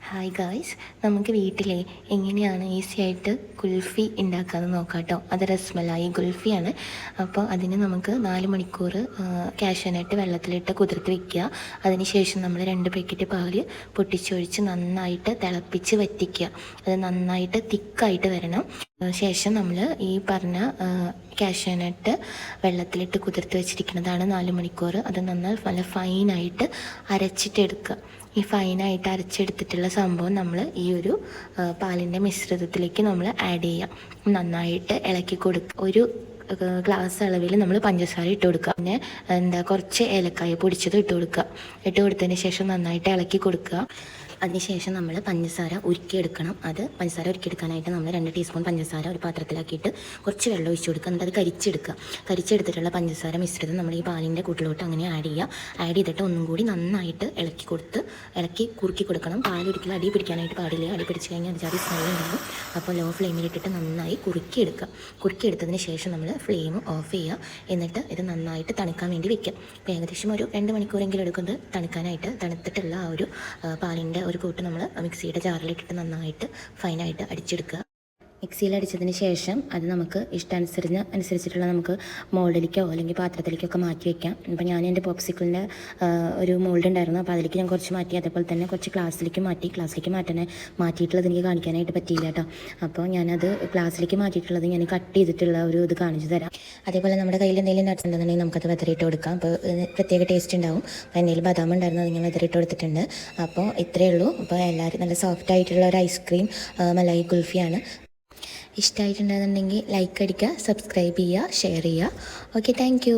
Hi guys, നമുക്ക് വീട്ടിലെ എങ്ങനെയാണ് ഈസി ആയിട്ട് കുൽഫി ഉണ്ടാക്കാമെന്ന് നോക്കാം കേട്ടോ. അത് രസ്മലായി കുൽഫിയാണ്. അപ്പോൾ അതിന് നമുക്ക് 4 മണിക്കൂർ കാഷ്യൂനട്ട് വെള്ളത്തിലിട്ട് കുതിർത്ത് വെക്കുക. അതിനുശേഷം നമ്മൾ 2 പാക്കറ്റ് പാല് പൊട്ടിച്ചൊഴിച്ച് നന്നായിട്ട് തിളപ്പിച്ച് വറ്റിക്കുക. അത് നന്നായിട്ട് തിക്കായിട്ട് വരണം. ശേഷം നമ്മൾ ഈ പറഞ്ഞ കാഷ്യൂനട്ട് വെള്ളത്തിലിട്ട് കുതിർത്ത് വെച്ചിരിക്കുന്നതാണ് 4 മണിക്കൂർ. അത് നന്നായി നല്ല ഫൈനായിട്ട് അരച്ചിട്ടെടുക്കുക. ഈ ഫൈനായിട്ട് അരച്ചെടുത്തിട്ടുള്ള സംഭവം നമ്മൾ ഈ ഒരു പാലിൻ്റെ മിശ്രിതത്തിലേക്ക് നമ്മൾ ആഡ് ചെയ്യാം. നന്നായിട്ട് ഇളക്കി കൊടുക്കുക. ഒരു ഗ്ലാസ് അളവിൽ നമ്മൾ പഞ്ചസാര ഇട്ട് കൊടുക്കുക. പിന്നെ കുറച്ച് ഏലക്കായ പൊടിച്ചത് ഇട്ട് കൊടുക്കുക. ഇട്ട് കൊടുത്തതിന് ശേഷം നന്നായിട്ട് ഇളക്കി കൊടുക്കുക. അതിനുശേഷം നമ്മൾ പഞ്ചസാര ഉരുക്കിയെടുക്കണം. പഞ്ചസാര ഉരുക്കിയെടുക്കാനായിട്ട് നമ്മൾ 2 ടീസ്പൂൺ പഞ്ചസാര ഒരു പാത്രത്തിലാക്കിയിട്ട് കുറച്ച് വെള്ളം ഒഴിച്ച് കൊടുക്കുക. എന്നിട്ട് അത് കരിച്ചെടുക്കുക. കരിച്ചെടുത്തിട്ടുള്ള പഞ്ചസാര മിശ്രിതം നമ്മൾ ഈ പാലിൻ്റെ കൂട്ടിലോട്ട് അങ്ങനെ ആഡ് ചെയ്തിട്ട് ഒന്നും കൂടി നന്നായിട്ട് ഇളക്കി കുറുക്കി കൊടുക്കണം. പാലൊരിക്കലും അടി പിടിക്കാനായിട്ട് പാടില്ല. അടി പിടിച്ച് കഴിഞ്ഞാൽ അത് ജാതി സ്മെൽ ഉണ്ടാകും. അപ്പോൾ ലോ ഫ്ലെയിമിലിട്ടിട്ട് നന്നായി കുറുക്കിയെടുത്തതിന് ശേഷം നമ്മൾ ഫ്ലെയിം ഓഫ് ചെയ്യുക. എന്നിട്ട് ഇത് നന്നായിട്ട് തണുക്കാൻ വേണ്ടി വെക്കുക. അപ്പോൾ ഏകദേശം ഒരു 2 മണിക്കൂറെങ്കിലും എടുക്കുന്നത് തണുക്കാനായിട്ട്. തണുത്തിട്ടുള്ള ആ ഒരു പാലിൻ്റെ ഒരു കൂട്ട് നമ്മൾ മിക്സിയുടെ ജാറിലിട്ടിട്ട് നന്നായിട്ട് ഫൈനായിട്ട് അടിച്ചെടുക്കുക. മിക്സിയിൽ അടിച്ചതിന് ശേഷം അത് നമുക്ക് അനുസരിച്ചിട്ടുള്ള നമുക്ക് മോൾഡിലേക്കോ അല്ലെങ്കിൽ പാത്രത്തിലേക്കോ ഒക്കെ മാറ്റി വയ്ക്കാം. ഇപ്പോൾ ഞാൻ എൻ്റെ പോപ്സിക്കിളിൻ്റെ ഒരു മോൾഡ് ഉണ്ടായിരുന്നു. അപ്പോൾ അതിലേക്ക് ഞാൻ കുറച്ച് മാറ്റി. അതേപോലെ തന്നെ കുറച്ച് ക്ലാസ്സിലേക്ക് മാറ്റിയിട്ടുള്ളത് എനിക്ക് കാണിക്കാനായിട്ട് പറ്റിയില്ല കേട്ടോ. അപ്പോൾ ഞാനത് ക്ലാസ്സിലേക്ക് മാറ്റിയിട്ടുള്ളത് ഞാൻ കട്ട് ചെയ്തിട്ടുള്ള ഒരു ഇത് കാണിച്ചു തരാം. അതേപോലെ നമ്മുടെ കയ്യിൽ എന്തെങ്കിലും നട്ട്സ് ഉണ്ടെന്നുണ്ടെങ്കിൽ നമുക്കത് വെതറിയിട്ട് കൊടുക്കാം. അപ്പോൾ പ്രത്യേക ടേസ്റ്റ് ഉണ്ടാവും. അപ്പോൾ എന്തെങ്കിലും ബദാം ഉണ്ടായിരുന്നു അത് ഞാൻ വെതറിയിട്ട് കൊടുത്തിട്ടുണ്ട്. അപ്പോൾ ഇത്രയേ ഉള്ളൂ. അപ്പോൾ എല്ലാവരും നല്ല സോഫ്റ്റ് ആയിട്ടുള്ള ഒരു ഐസ്ക്രീം മലായി കുൽഫിയാണ്. ഇഷ്ടമായിട്ടുണ്ടെന്നുണ്ടെങ്കിൽ ലൈക്ക് അടിക്കുക, സബ്സ്ക്രൈബ് ചെയ്യുക, ഷെയർ ചെയ്യുക. Okay, thank